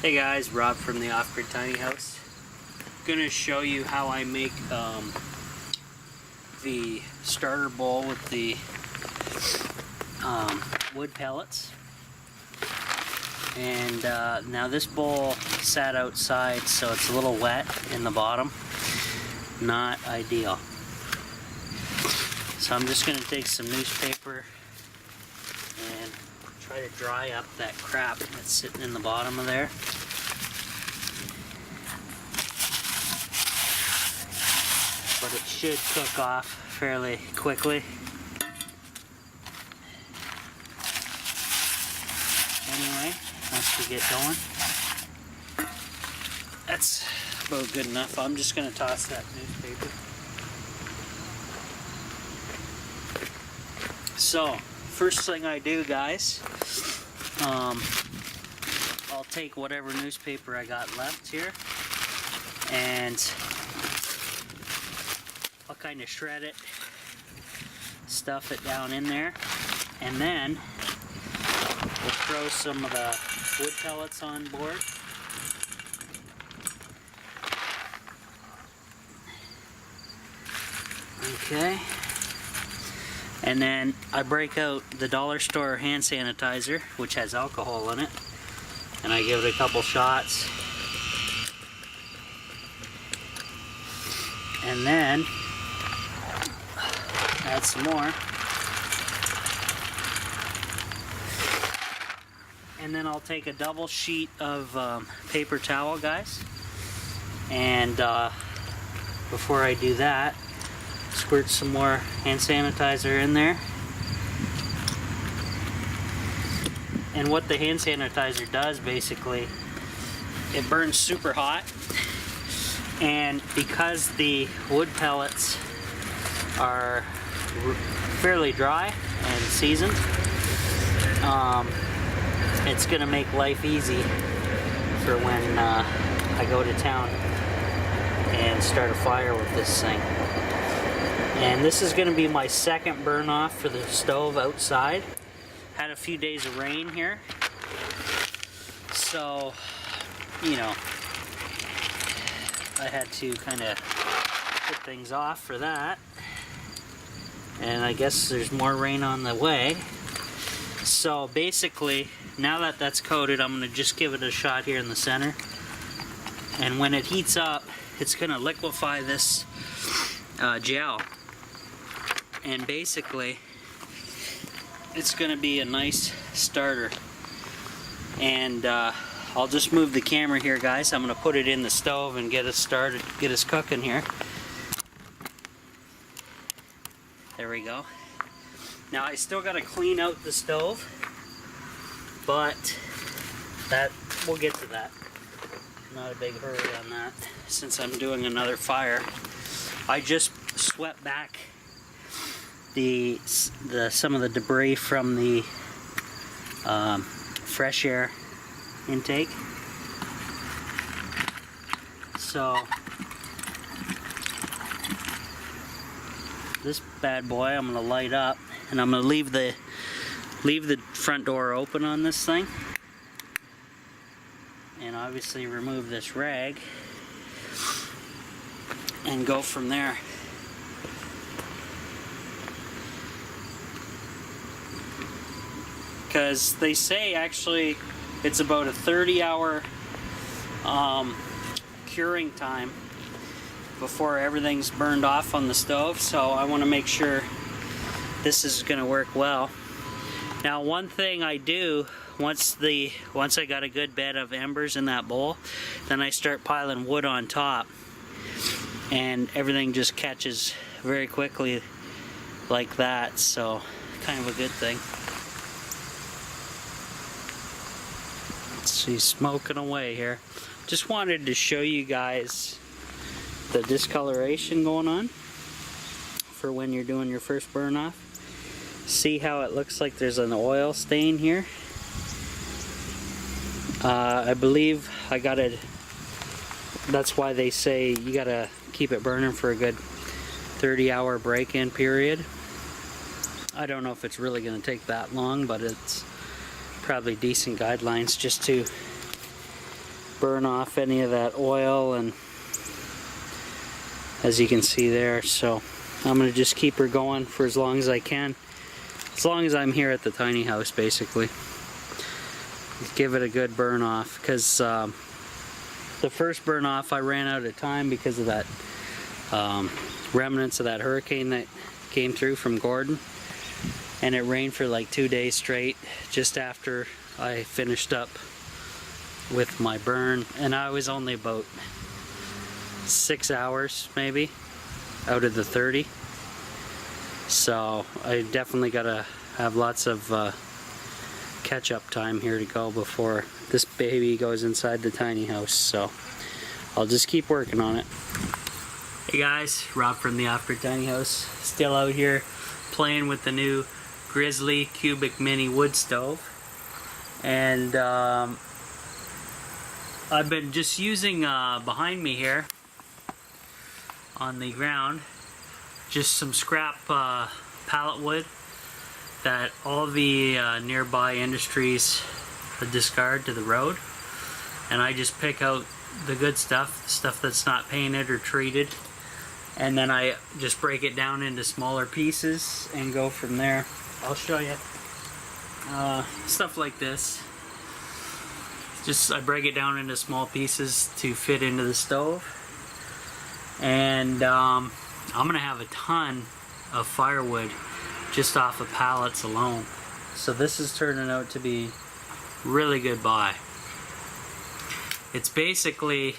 Hey guys, Rob from the Off-Grid Tiny House. Gonna show you how I make the starter bowl with the wood pellets. And now this bowl sat outside, so it's a little wet in the bottom. Not ideal. So I'm just gonna take some newspaper and try to dry up that crap that's sitting in the bottom of there. But it should cook off fairly quickly. Anyway, once we get going, that's about good enough. I'm just going to toss that newspaper. So, first thing I do, guys, I'll take whatever newspaper I got left here and I'll kind of shred it, stuff it down in there, and then we'll throw some of the wood pellets on board. Okay. And then I break out the dollar store hand sanitizer, which has alcohol in it, and I give it a couple shots. And then add some more. And then I'll take a double sheet of paper towel, guys. And before I do that, squirt some more hand sanitizer in there. And what the hand sanitizer does, basically, it burns super hot. And because the wood pellets are fairly dry and seasoned, it's gonna make life easy for when I go to town and start a fire with this thing. And this is gonna be my second burn off for the stove outside. Had a few days of rain here, so you know, I had to kind of put things off for that. And I guess there's more rain on the way. So basically, now that that's coated, I'm going to just give it a shot here in the center. And when it heats up, it's going to liquefy this gel. And basically, it's going to be a nice starter. And I'll just move the camera here, guys. I'm going to put it in the stove and get us started, get us cooking here. There we go. Now I still got to clean out the stove, but that we'll get to that. Not a big hurry on that since I'm doing another fire. I just swept back some of the debris from the fresh air intake. So this bad boy I'm going to light up, and I'm going to leave the front door open on this thing, and obviously remove this rag and go from there. Because they say actually it's about a 30-hour curing time before everything's burned off on the stove, so I want to make sure this is going to work well. Now, one thing I do once I got a good bed of embers in that bowl, then I start piling wood on top, and everything just catches very quickly like that, so kind of a good thing. Let's see, smoking away here. Just wanted to show you guys the discoloration going on for when you're doing your first burn off. See how it looks like there's an oil stain here? I believe I got it. That's why they say you gotta keep it burning for a good 30-hour break-in period. I don't know if it's really going to take that long, but it's probably decent guidelines just to burn off any of that oil, and as you can see there. So I'm going to just keep her going for as long as I can, as long as I'm here at the tiny house, basically. Give it a good burn off, because the first burn off I ran out of time because of that remnants of that hurricane that came through from Gordon, and it rained for like 2 days straight just after I finished up with my burn, and I was only about 6 hours maybe out of the 30, so I definitely gotta have lots of catch-up time here to go before this baby goes inside the tiny house. So I'll just keep working on it. Hey guys, Rob from the Off-Grid Tiny House, still out here playing with the new Grizzly Cubic Mini wood stove, and I've been just using behind me here on the ground just some scrap pallet wood that all the nearby industries discard to the road, and I just pick out the good stuff, stuff that's not painted or treated, and then I just break it down into smaller pieces and go from there. I'll show you stuff like this. Just I break it down into small pieces to fit into the stove, and I'm gonna have a ton of firewood just off of pallets alone. So this is turning out to be really good buy. It's basically,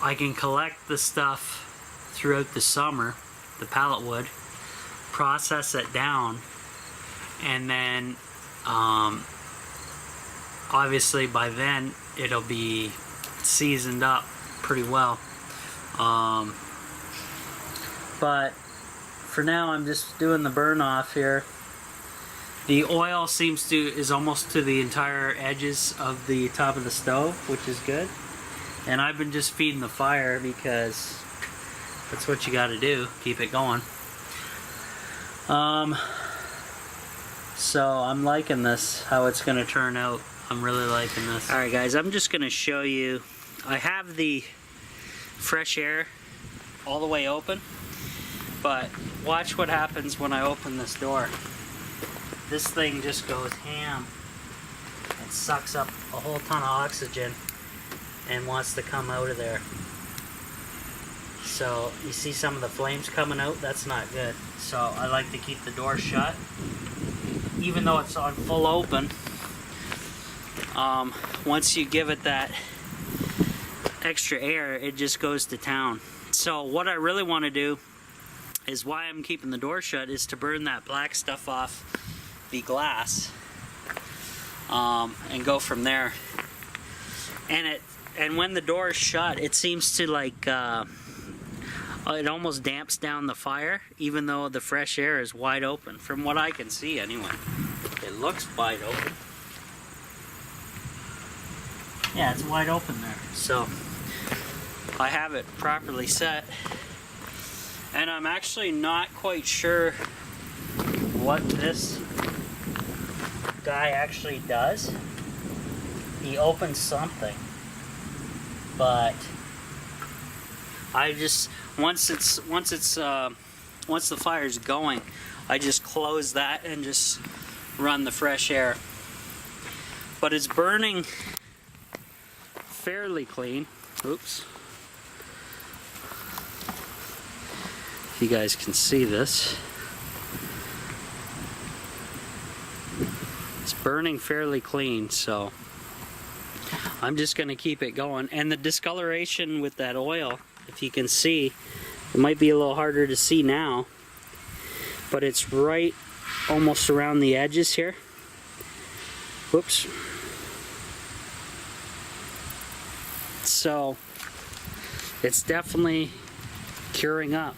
I can collect the stuff throughout the summer, the pallet wood, process it down, and then obviously by then it'll be seasoned up pretty well. But for now I'm just doing the burn off here. The oil is almost to the entire edges of the top of the stove, which is good. And I've been just feeding the fire because that's what you gotta do, keep it going. So I'm liking this, how it's gonna turn out. I'm really liking this. Alright guys, I'm just gonna show you, I have the fresh air all the way open, but watch what happens when I open this door. This thing just goes ham. It sucks up a whole ton of oxygen and wants to come out of there. So you see some of the flames coming out? That's not good. So I like to keep the door shut, even though it's on full open. Once you give it that extra air, it just goes to town. So what I really want to do is, why I'm keeping the door shut, is to burn that black stuff off the glass, and go from there. And when the door is shut, it seems to like it almost damps down the fire, even though the fresh air is wide open, from what I can see anyway. It looks wide open. Yeah, it's wide open there. So I have it properly set, and I'm actually not quite sure what this guy actually does. He opens something, but I just once the fire's going, I just close that and just run the fresh air. But it's burning fairly clean. Oops. If you guys can see this. It's burning fairly clean, so I'm just going to keep it going. And the discoloration with that oil, if you can see, it might be a little harder to see now, but it's right almost around the edges here. Whoops. So it's definitely curing up.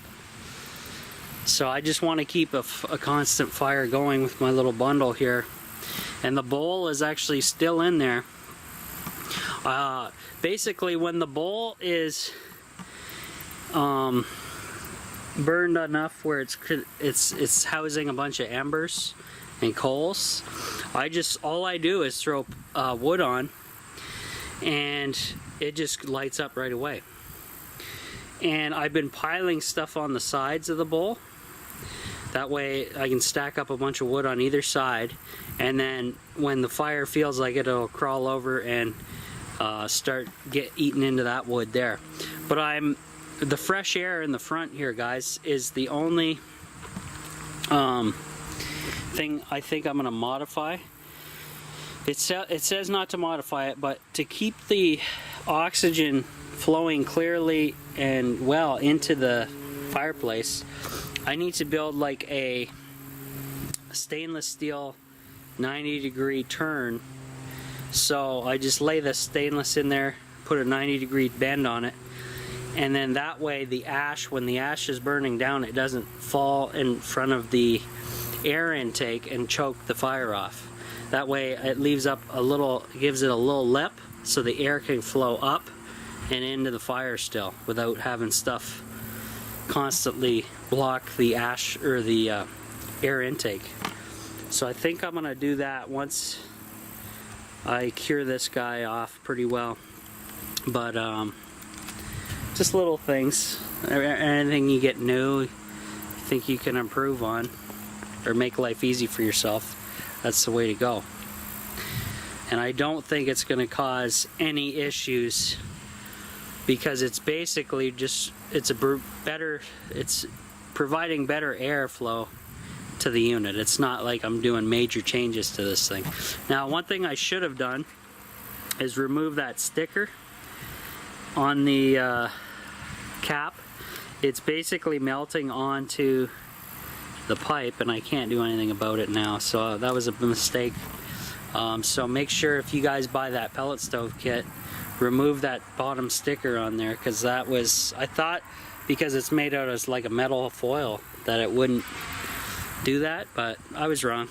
So I just want to keep a constant fire going with my little bundle here. And the bowl is actually still in there. Basically, when the bowl is burned enough where it's housing a bunch of embers and coals, all I do is throw wood on, and it just lights up right away. And I've been piling stuff on the sides of the bowl. That way I can stack up a bunch of wood on either side, and then when the fire feels like it, it'll crawl over and start eating into that wood there. But the fresh air in the front here, guys, is the only thing I think I'm going to modify. It says not to modify it, but to keep the oxygen flowing clearly and well into the fireplace, I need to build like a stainless steel 90-degree turn. So I just lay the stainless in there, put a 90-degree bend on it, and then that way the ash, when the ash is burning down, it doesn't fall in front of the air intake and choke the fire off. That way it leaves up a little, gives it a little lip so the air can flow up and into the fire still without having stuff constantly block the ash or the air intake. So I think I'm going to do that once I cure this guy off pretty well. But just little things, anything you get new, you think you can improve on or make life easy for yourself, that's the way to go. And I don't think it's going to cause any issues, because it's basically just, it's providing better airflow to the unit. It's not like I'm doing major changes to this thing. Now, one thing I should have done is remove that sticker on the cap. It's basically melting onto the pipe, and I can't do anything about it now, so that was a mistake. So make sure, if you guys buy that pellet stove kit, remove that bottom sticker on there, because that was, I thought because it's made out of like a metal foil that it wouldn't do that, but I was wrong.